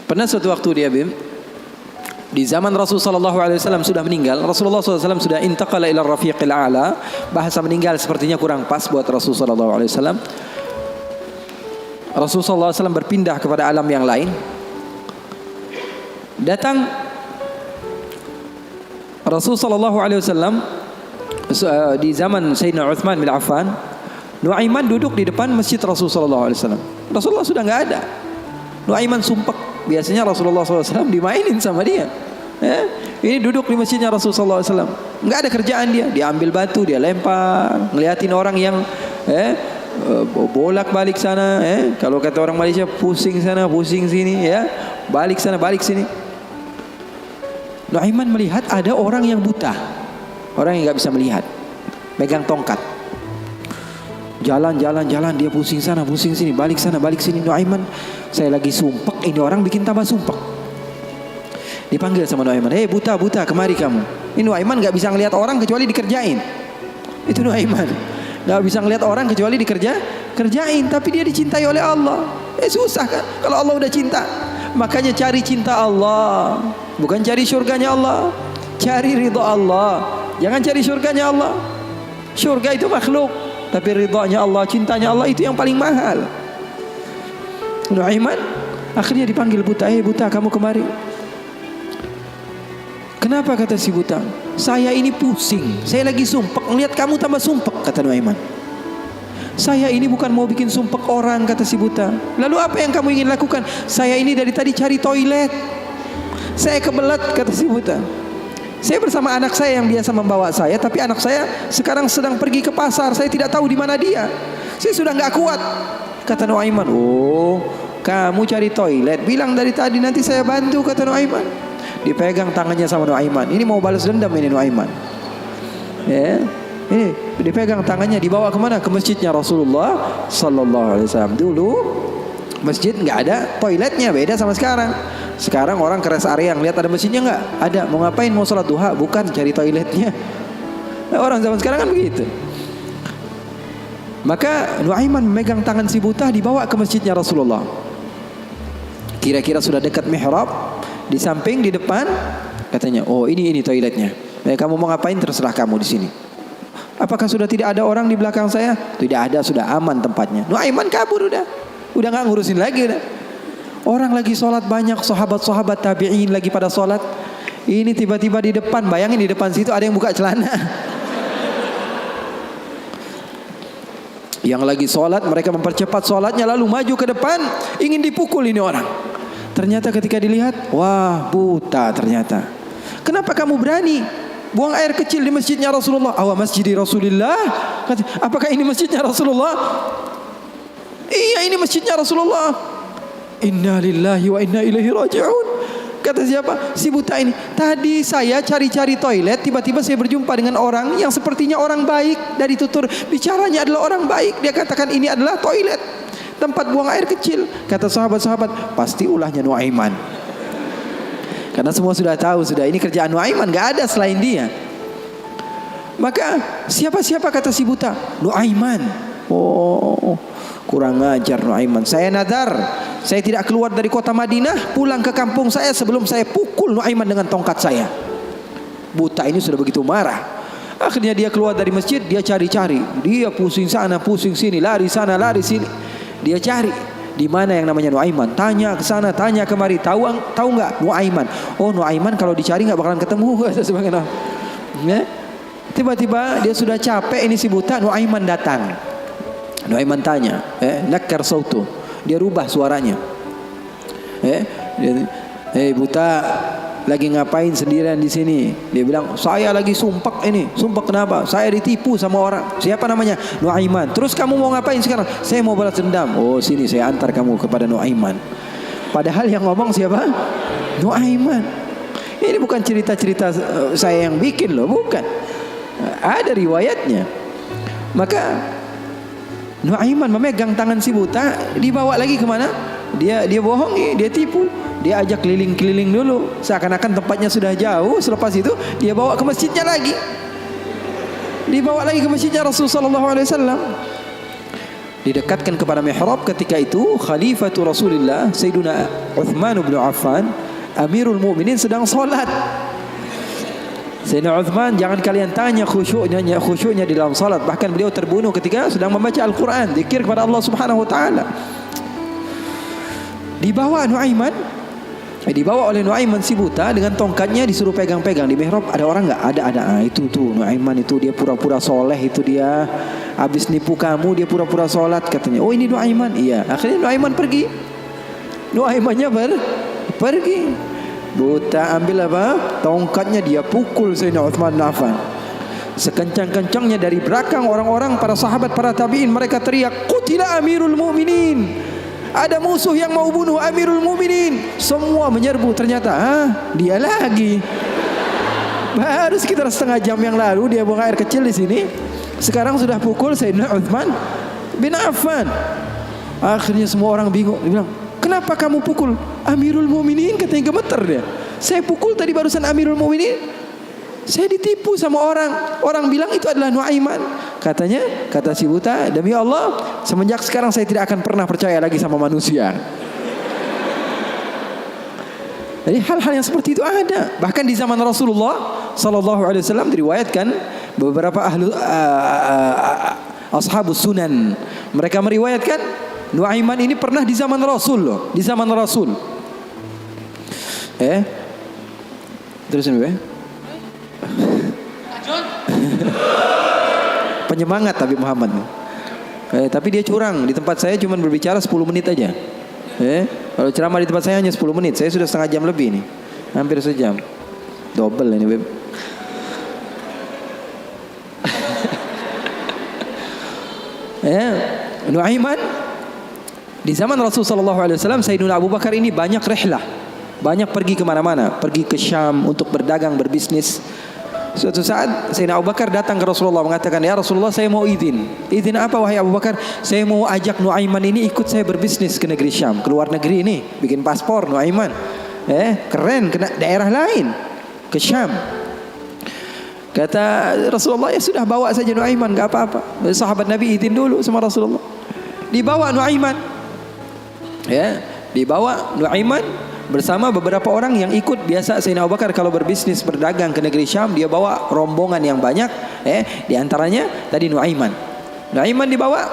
Pernah suatu waktu dia Bim, di zaman Rasulullah SAW sudah meninggal, Rasulullah SAW sudah intaqala ila rafiqil a'la. Bahasa meninggal sepertinya kurang pas buat Rasulullah SAW. Rasulullah SAW berpindah kepada alam yang lain. Datang Rasulullah SAW di zaman Sayyidina Uthman bin Affan. Nuaiman duduk di depan masjid Rasulullah SAW. Rasulullah sudah nggak ada. Nuaiman sumpek. Biasanya Rasulullah SAW dimainin sama dia. Ini duduk di masjidnya Rasulullah SAW. Nggak ada kerjaan dia. Dia ambil batu, dia lempar, ngeliatin orang yang bolak balik sana. Kalau kata orang Malaysia, pusing sana, pusing sini, balik sana, balik sini. Nuaiman melihat ada orang yang buta, orang yang nggak bisa melihat, megang tongkat. Jalan, dia pusing sana, pusing sini, balik sana, balik sini. Nuaiman, saya lagi sumpek, ini orang bikin tambah sumpek. Dipanggil sama Nuaiman, hei buta, kemari kamu. Ini Nuaiman gak bisa ngelihat orang kecuali dikerjain. Itu Nuaiman, gak bisa ngelihat orang kecuali kerjain. Tapi dia dicintai oleh Allah. Susah kan, kalau Allah udah cinta. Makanya cari cinta Allah, bukan cari surganya Allah. Cari ridha Allah, jangan cari surganya Allah. Surga itu makhluk, tapi ridhanya Allah, cintanya Allah itu yang paling mahal. Nuaiman akhirnya dipanggil buta, buta kamu kemari. Kenapa kata si buta? Saya ini pusing, saya lagi sumpek, ngelihat kamu tambah sumpek, kata Nuaiman. Saya ini bukan mau bikin sumpek orang, kata si buta. Lalu apa yang kamu ingin lakukan? Saya ini dari tadi cari toilet, saya kebelet, kata si buta. Saya bersama anak saya yang biasa membawa saya, tapi anak saya sekarang sedang pergi ke pasar. Saya tidak tahu di mana dia. Saya sudah nggak kuat, kata Nuaiman. Oh, kamu cari toilet, bilang dari tadi, nanti saya bantu, kata Nuaiman. Dipegang tangannya sama Nuaiman. Ini mau balas dendam ini Nuaiman. Ini dipegang tangannya, dibawa kemana? Ke masjidnya Rasulullah Sallallahu Alaihi Wasallam. Dulu masjid nggak ada toiletnya, beda sama sekarang. Sekarang orang ke rest area, ngeliat ada masjidnya nggak? Ada. Mau ngapain? Mau sholat duha? Bukan, cari toiletnya. Orang zaman sekarang kan begitu. Maka Nuaiman memegang tangan si buta, dibawa ke masjidnya Rasulullah. Kira-kira sudah dekat mihrab, di samping, di depan, katanya, oh ini toiletnya. Kamu mau ngapain? Terserah kamu di sini. Apakah sudah tidak ada orang di belakang saya? Tidak ada, sudah aman tempatnya. Nuaiman kabur udah nggak ngurusin lagi udah. Orang lagi sholat banyak, sahabat-sahabat tabi'in lagi pada sholat. Ini tiba-tiba di depan, bayangin di depan situ ada yang buka celana. Yang lagi sholat, mereka mempercepat sholatnya, lalu maju ke depan, ingin dipukul ini orang. Ternyata ketika dilihat, wah buta ternyata. Kenapa kamu berani buang air kecil di masjidnya Rasulullah? Awa masjidi Rasulullah. Apakah ini masjidnya Rasulullah? Iya, ini masjidnya Rasulullah. Inna lillahi wa inna ilaihi raji'un. Kata siapa? Si buta ini. Tadi saya cari-cari toilet, tiba-tiba saya berjumpa dengan orang yang sepertinya orang baik. Dari tutur bicaranya adalah orang baik. Dia katakan ini adalah toilet, tempat buang air kecil. Kata sahabat-sahabat, pasti ulahnya Nuaiman. Karena semua sudah tahu, sudah ini kerjaan Nuaiman, gak ada selain dia. Maka siapa-siapa, kata si buta? Nuaiman. Oh, kurang ajar Nuaiman. Saya nadar, saya tidak keluar dari kota Madinah, pulang ke kampung saya sebelum saya pukul Nuaiman dengan tongkat saya. Buta ini sudah begitu marah. Akhirnya dia keluar dari masjid, dia cari-cari. Dia pusing sana, pusing sini, lari sana, lari sini. Dia cari di mana yang namanya Nuaiman. Tanya ke sana, tanya kemari. Tahu nggak Nuaiman? Oh, Nuaiman kalau dicari nggak bakalan ketemu. Tiba-tiba dia sudah capek, ini si buta. Nuaiman datang. Nuaiman tanya, nakar sautu. Dia rubah suaranya. Buta, lagi ngapain sendirian di sini? Dia bilang, saya lagi sumpek ini. Sumpek kenapa? Saya ditipu sama orang. Siapa namanya? Nuaiman. Terus kamu mau ngapain sekarang? Saya mau balas dendam. Oh, sini saya antar kamu kepada Nuaiman. Padahal yang ngomong siapa? Nuaiman. Ini bukan cerita-cerita saya yang bikin loh, bukan. Ada riwayatnya. Maka Nuaiman memegang tangan si buta, dibawa lagi kemana? Dia bohongi, dia tipu. Dia ajak keliling-keliling dulu, seakan-akan tempatnya sudah jauh. Selepas itu dia bawa ke masjidnya lagi. Dibawa lagi ke masjidnya Rasulullah SAW. didekatkan kepada mihrab. Ketika itu Khalifatul Rasulullah Sayyiduna Uthman bin Affan Amirul Mukminin sedang salat. Sayyidina Uthman, jangan kalian tanya khusyuknya di dalam salat. Bahkan beliau terbunuh ketika sedang membaca Al-Quran, zikir kepada Allah Subhanahu Wa Taala. Dibawa oleh Nuaiman si buta dengan tongkatnya, disuruh pegang-pegang di mihrab. Ada orang nggak? Ada. Itu tuh Nuaiman itu, dia pura-pura soleh, itu dia habis nipu kamu, dia pura-pura sholat katanya. Oh ini Nuaiman. Iya. Akhirnya Nuaiman pergi. Nuaimannya pergi. Buta ambil apa? Tongkatnya, dia pukul Sayyidina Uthman bin Affan. Sekencang-kencangnya dari belakang orang-orang, para sahabat, para tabi'in, mereka teriak, "Qutila Amirul Mukminin." Ada musuh yang mau bunuh Amirul Mukminin. Semua menyerbu. Ternyata dia lagi. Baru sekitar setengah jam yang lalu dia buang air kecil di sini. Sekarang sudah pukul Sayyidina Uthman bin Affan. Akhirnya semua orang bingung. Dia bilang, "Kenapa kamu pukul Amirul Mukminin?" Katanya gemeter dia. "Saya pukul tadi barusan Amirul Mukminin. Saya ditipu sama orang. Orang bilang itu adalah Nuaiman." Katanya, kata si buta, "Demi Allah, semenjak sekarang saya tidak akan pernah percaya lagi sama manusia." Jadi hal-hal yang seperti itu ada. Bahkan di zaman Rasulullah sallallahu alaihi wasallam diriwayatkan beberapa ashabus sunan, mereka meriwayatkan Nuaiman ini pernah di zaman Rasul loh, di zaman Rasul. Terusin be. Penyemangat Habib Muhammad. Tapi dia curang. Di tempat saya cuma berbicara 10 menit aja. Kalau ceramah di tempat saya hanya 10 menit. Saya sudah setengah jam lebih nih. Hampir sejam. Double ini Beb. Nuaiman di zaman Rasul sallallahu alaihi wasallam, Sayyidina Abu Bakar ini banyak rihlah, banyak pergi kemana-mana, pergi ke Syam untuk berdagang, berbisnis. Suatu saat Sayyidina Abu Bakar datang ke Rasulullah mengatakan, "Ya Rasulullah, saya mau izin." "Izin apa wahai Abu Bakar?" "Saya mau ajak Nuaiman ini ikut saya berbisnis ke negeri Syam, ke luar negeri ini, bikin paspor Nuaiman. Keren, ke daerah lain, ke Syam." Kata Rasulullah, "Ya sudah, bawa saja Nuaiman, enggak apa-apa." Sahabat Nabi izin dulu sama Rasulullah. Dibawa Nuaiman. Dibawa Nuaiman bersama beberapa orang yang ikut. Biasa Sayyidina Abu Bakar kalau berbisnis berdagang ke negeri Syam, dia bawa rombongan yang banyak. Di antaranya tadi Nuaiman. Nuaiman dibawa.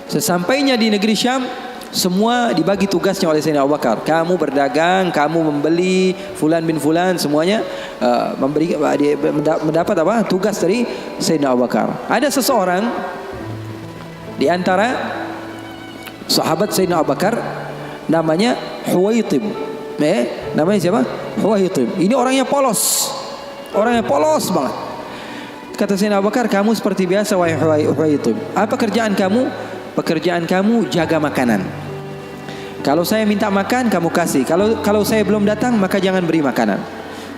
Sesampainya di negeri Syam, semua dibagi tugasnya oleh Sayyidina Abu Bakar. Kamu berdagang, kamu membeli, fulan bin fulan, semuanya mendapat apa? Tugas dari Sayyidina Abu Bakar. Ada seseorang di antara sahabat Sayyidina Abu Bakar, namanya Huwaitib. Namanya siapa? Huwaitib. Ini orangnya polos. Orangnya polos banget. Kata Sayyidina Abu Bakar, "Kamu seperti biasa wahai Huwaitib. Apa kerjaan kamu?" "Pekerjaan kamu jaga makanan. Kalau saya minta makan, kamu kasih. Kalau saya belum datang, maka jangan beri makanan."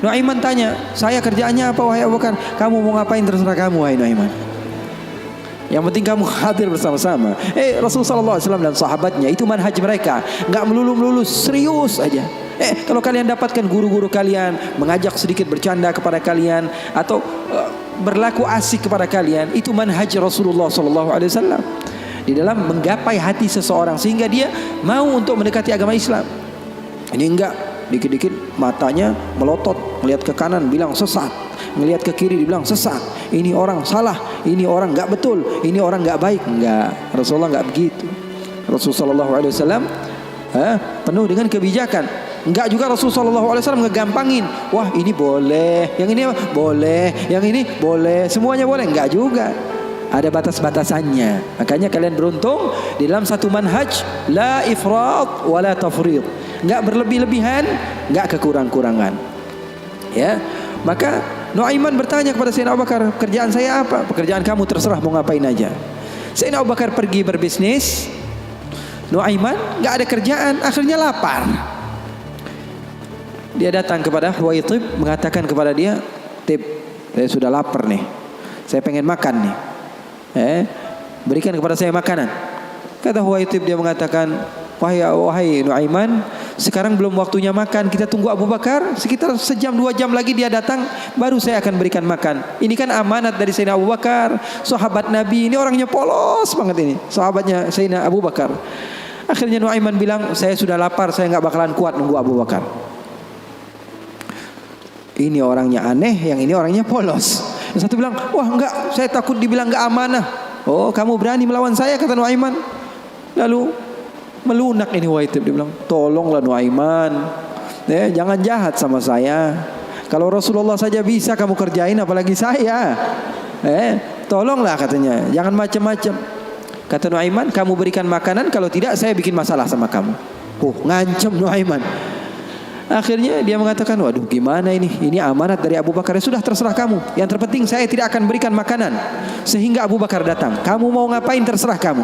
Nuaiman tanya, "Saya kerjaannya apa wahai Abu Bakar?" "Kamu mau ngapain terserah kamu wahai Nuaiman. Yang penting kamu hadir bersama-sama." Rasulullah SAW dan sahabatnya itu manhaj mereka, nggak melulu serius aja. Kalau kalian dapatkan guru-guru kalian mengajak sedikit bercanda kepada kalian atau berlaku asik kepada kalian, itu manhaj Rasulullah SAW di dalam menggapai hati seseorang sehingga dia mau untuk mendekati agama Islam. Ini enggak, dikit-dikit matanya melotot, melihat ke kanan bilang sesat, melihat ke kiri dibilang sesat, ini orang salah, ini orang enggak betul, ini orang enggak baik. Enggak, Rasulullah enggak begitu. Rasulullah SAW penuh dengan kebijakan. Enggak juga Rasulullah SAW ngegampangin. Wah ini boleh, yang ini boleh, yang ini boleh, semuanya boleh. Enggak juga, ada batas-batasannya. Makanya kalian beruntung di dalam satu manhaj, la ifrat wa la tafrid. Enggak berlebih-lebihan, enggak kekurang-kurangan. Maka Nuaiman bertanya kepada Sayyidina Abu Bakar, "Kerjaan saya apa?" "Pekerjaan kamu terserah, mau ngapain aja." Sayyidina Abu Bakar pergi berbisnis. Nuaiman enggak ada kerjaan, akhirnya lapar. Dia datang kepada Huwaitib, mengatakan kepada dia, "Tib, saya sudah lapar nih. Saya pengen makan nih. Berikan kepada saya makanan." Kata Huwaitib, dia mengatakan, Wahai Nuaiman, Sekarang belum waktunya makan, kita tunggu Abu Bakar sekitar sejam 2 jam lagi dia datang, baru saya akan berikan makan. Ini kan amanat dari Sayyidina Abu Bakar, sahabat Nabi. Ini orangnya polos banget ini, sahabatnya Sayyidina Abu Bakar. Akhirnya Nuaiman bilang, saya sudah lapar, saya nggak bakalan kuat nunggu Abu Bakar. Ini orangnya aneh, yang ini orangnya polos. Yang satu bilang, wah enggak, saya takut dibilang enggak amanah. Oh, kamu berani melawan saya, kata Nuaiman. Lalu melunak ini Huwaitib, dia bilang, tolonglah Nuaiman, jangan jahat sama saya. Kalau Rasulullah saja bisa kamu kerjain, apalagi saya. Tolonglah katanya, jangan macam-macam. Kata Nuaiman, kamu berikan makanan, kalau tidak saya bikin masalah sama kamu. Ngancam Nuaiman. Akhirnya dia mengatakan, waduh gimana ini? Ini amanat dari Abu Bakar. Ya sudah, terserah kamu. Yang terpenting saya tidak akan berikan makanan sehingga Abu Bakar datang. Kamu mau ngapain terserah kamu.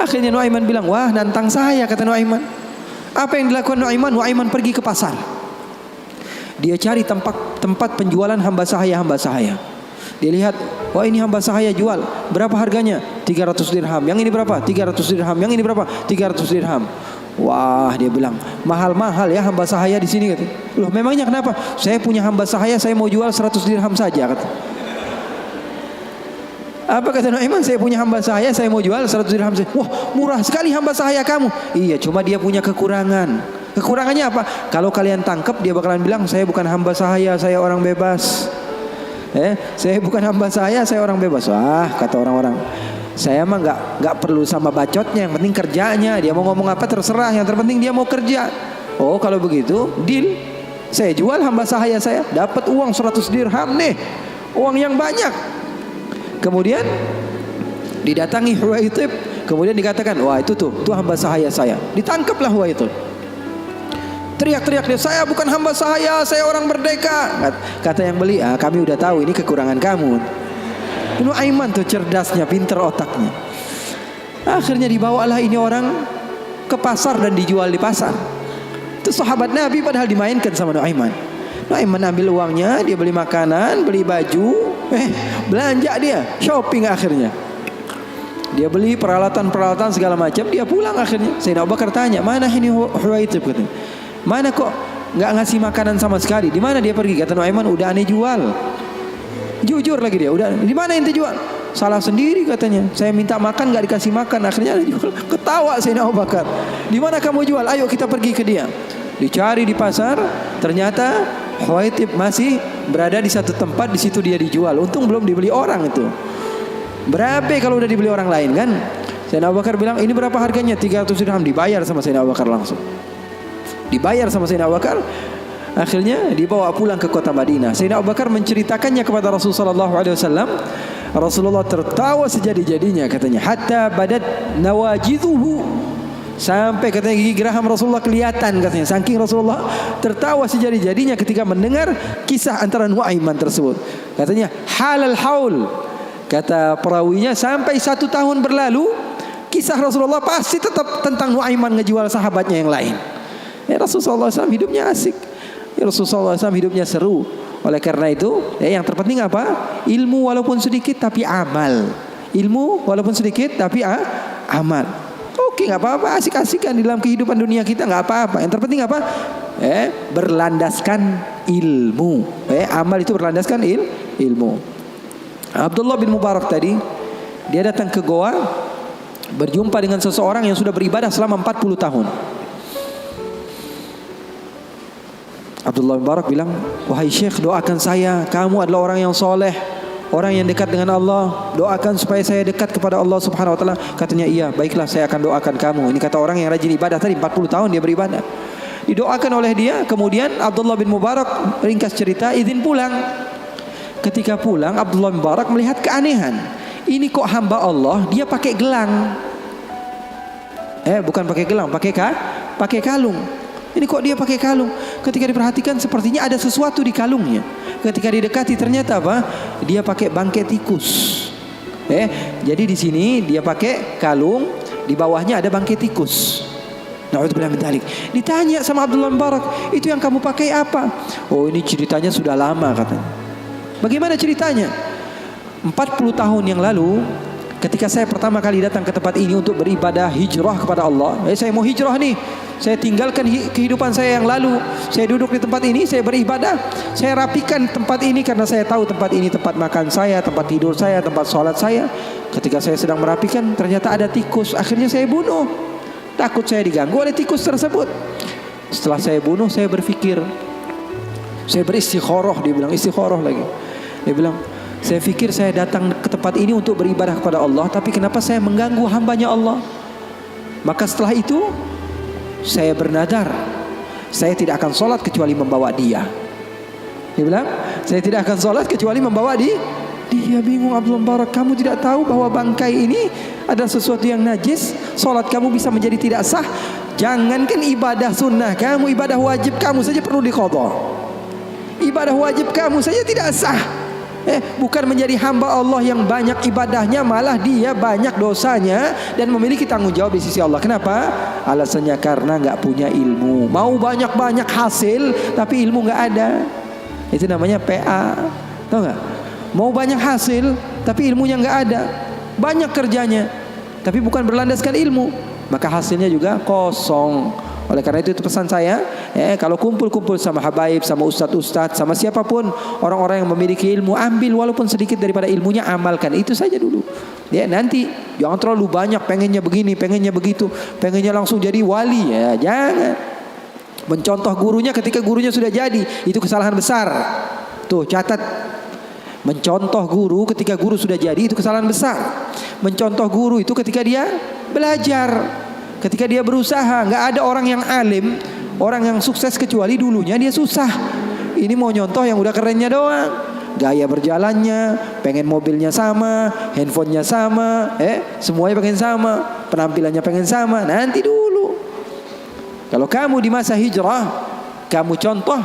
Akhirnya Nuaiman bilang, wah nantang saya, kata Nuaiman. Apa yang dilakukan Nuaiman? Nuaiman pergi ke pasar. Dia cari tempat penjualan hamba sahaya. Dia lihat, wah ini hamba sahaya jual. Berapa harganya? 300 dirham. Yang ini berapa? 300 dirham. Yang ini berapa? 300 dirham. Wah, dia bilang, mahal-mahal ya hamba sahaya di sini, kata. Loh, memangnya kenapa? Saya punya hamba sahaya, saya mau jual 100 dirham saja, kata. Apa kata Nuaiman? Saya punya hamba sahaya, saya mau jual 100 dirham saja. Wah, murah sekali hamba sahaya kamu. Iya, cuma dia punya kekurangan. Kekurangannya apa? Kalau kalian tangkap, dia bakalan bilang, saya bukan hamba sahaya, saya orang bebas. Saya bukan hamba saya orang bebas. Wah, kata orang-orang, saya mah nggak perlu sama bacotnya, yang penting kerjanya. Dia mau ngomong apa terserah, yang terpenting dia mau kerja. Oh, kalau begitu deal. Saya jual hamba sahaya saya, dapat uang 100 dirham nih, uang yang banyak. Kemudian didatangi Huwaitib, kemudian dikatakan, wah itu tuh hamba sahaya saya. Ditangkaplah Huwaitib. Teriak-teriak dia, saya bukan hamba sahaya, saya orang merdeka. Kata yang beli, kami udah tahu ini kekurangan kamu. Nuaiman tuh cerdasnya, pinter otaknya. Akhirnya dibawalah ini orang ke pasar dan dijual di pasar. Itu sahabat Nabi padahal dimainkan sama Nuaiman. Nuaiman ambil uangnya, dia beli makanan, beli baju, belanja dia, shopping akhirnya. Dia beli peralatan segala macam, dia pulang akhirnya. Sayyidina Abu Bakar tanya, mana ini Huwaitib, katanya. Mana kok nggak ngasih makanan sama sekali? Di mana dia pergi? Kata Nuaiman, udah aneh jual. Jujur lagi dia, udah di mana ente jual? Salah sendiri katanya. Saya minta makan nggak dikasih makan, akhirnya aneh jual. Ketawa Sayyidina Abu Bakar. Di mana kamu jual? Ayo kita pergi ke dia. Dicari di pasar, ternyata Huwaitib masih berada di satu tempat, di situ dia dijual. Untung belum dibeli orang itu. Berapa kalau udah dibeli orang lain kan? Sayyidina Abu Bakar bilang, ini berapa harganya? 300 dirham. Dibayar sama Sayyidina Abu Bakar langsung. Dibayar sama Sayyidina Abu Bakar. Akhirnya dibawa pulang ke kota Madinah. Sayyidina Abu Bakar menceritakannya kepada Rasulullah SAW. Rasulullah tertawa sejadi-jadinya, katanya, hatta badat nawajidhuhu, sampai katanya gigi geraham Rasulullah kelihatan, katanya. Saking Rasulullah tertawa sejadi-jadinya ketika mendengar kisah antara Nuaiman tersebut. Katanya halal haul, kata perawinya, sampai 1 tahun berlalu kisah Rasulullah pasti tetap tentang Nuaiman ngejual sahabatnya yang lain. Rasulullah SAW hidupnya asik. Rasulullah SAW hidupnya seru. Oleh karena itu, yang terpenting apa? Ilmu walaupun sedikit tapi amal. Ilmu walaupun sedikit tapi amal. Oke, nggak apa-apa, asik-asikan di dalam kehidupan dunia kita, nggak apa-apa. Yang terpenting apa? Berlandaskan ilmu. Amal itu berlandaskan ilmu. Abdullah bin Mubarak tadi, dia datang ke goa, berjumpa dengan seseorang yang sudah beribadah selama 40 tahun. Abdullah bin Mubarak bilang, wahai Syekh, doakan saya, kamu adalah orang yang soleh, orang yang dekat dengan Allah, doakan supaya saya dekat kepada Allah Subhanahu wa taala. Katanya, iya, baiklah, saya akan doakan kamu. Ini kata orang yang rajin ibadah tadi, 40 tahun dia beribadah. Didoakan oleh dia. Kemudian Abdullah bin Mubarak, ringkas cerita, izin pulang. Ketika pulang, Abdullah bin Mubarak melihat keanehan. Ini kok hamba Allah dia pakai gelang. Bukan pakai gelang, pakai kalung. Ini kok dia pakai kalung? Ketika diperhatikan sepertinya ada sesuatu di kalungnya. Ketika didekati ternyata apa? Dia pakai bangkai tikus. Jadi di sini dia pakai kalung, di bawahnya ada bangkai tikus. Na'udzubillah min dzalik. Ditanya sama Abdullah bin Mubarak, itu yang kamu pakai apa? Oh, ini ceritanya sudah lama, katanya. Bagaimana ceritanya? 40 tahun yang lalu Ketika saya pertama kali datang ke tempat ini untuk beribadah hijrah kepada Allah, saya mau hijrah nih. Saya tinggalkan kehidupan saya yang lalu. Saya duduk di tempat ini, saya beribadah. Saya rapikan tempat ini karena saya tahu tempat ini tempat makan saya, tempat tidur saya, tempat sholat saya. Ketika saya sedang merapikan, ternyata ada tikus. Akhirnya saya bunuh. Takut saya diganggu oleh tikus tersebut. Setelah saya bunuh, saya berpikir, saya beristikharah. Dia bilang istikharah lagi. Dia bilang, saya pikir saya datang ke tempat ini untuk beribadah kepada Allah, tapi kenapa saya mengganggu hambanya Allah? Maka setelah itu saya bernadar, saya tidak akan sholat kecuali membawa dia. Dia bilang, saya tidak akan sholat kecuali membawa dia. Dia bingung, Abdul Barak, kamu tidak tahu bahwa bangkai ini ada sesuatu yang najis, sholat kamu bisa menjadi tidak sah. Jangankan ibadah sunnah kamu, ibadah wajib kamu saja perlu diqadha. Ibadah wajib kamu saja tidak sah. Bukan menjadi hamba Allah yang banyak ibadahnya, malah dia banyak dosanya dan memiliki tanggung jawab di sisi Allah. Kenapa? Alasannya karena nggak punya ilmu. Mau banyak-banyak hasil tapi ilmu nggak ada. Itu namanya PA. Tahu nggak? Mau banyak hasil tapi ilmunya nggak ada. Banyak kerjanya tapi bukan berlandaskan ilmu, maka hasilnya juga kosong. Oleh karena itu pesan saya, kalau kumpul-kumpul sama habaib, sama ustadz-ustadz, sama siapapun orang-orang yang memiliki ilmu, ambil walaupun sedikit daripada ilmunya, amalkan itu saja dulu. Ya, nanti jangan terlalu banyak pengennya begini, pengennya begitu, pengennya langsung jadi wali, ya jangan. Mencontoh gurunya ketika gurunya sudah jadi, itu kesalahan besar. Tuh catat. Mencontoh guru ketika guru sudah jadi, itu kesalahan besar. Mencontoh guru itu ketika dia belajar. Ketika dia berusaha, nggak ada orang yang alim, orang yang sukses kecuali dulunya dia susah. Ini mau nyontoh yang udah kerennya doang. Gaya berjalannya, pengen mobilnya sama, handphonenya sama, semuanya pengen sama, penampilannya pengen sama. Nanti dulu. Kalau kamu di masa hijrah, kamu contoh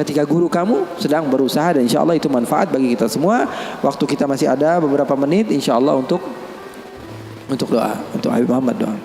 ketika guru kamu sedang berusaha, dan insya Allah itu manfaat bagi kita semua. Waktu kita masih ada beberapa menit, insya Allah untuk doa, untuk Habib Muhammad doa.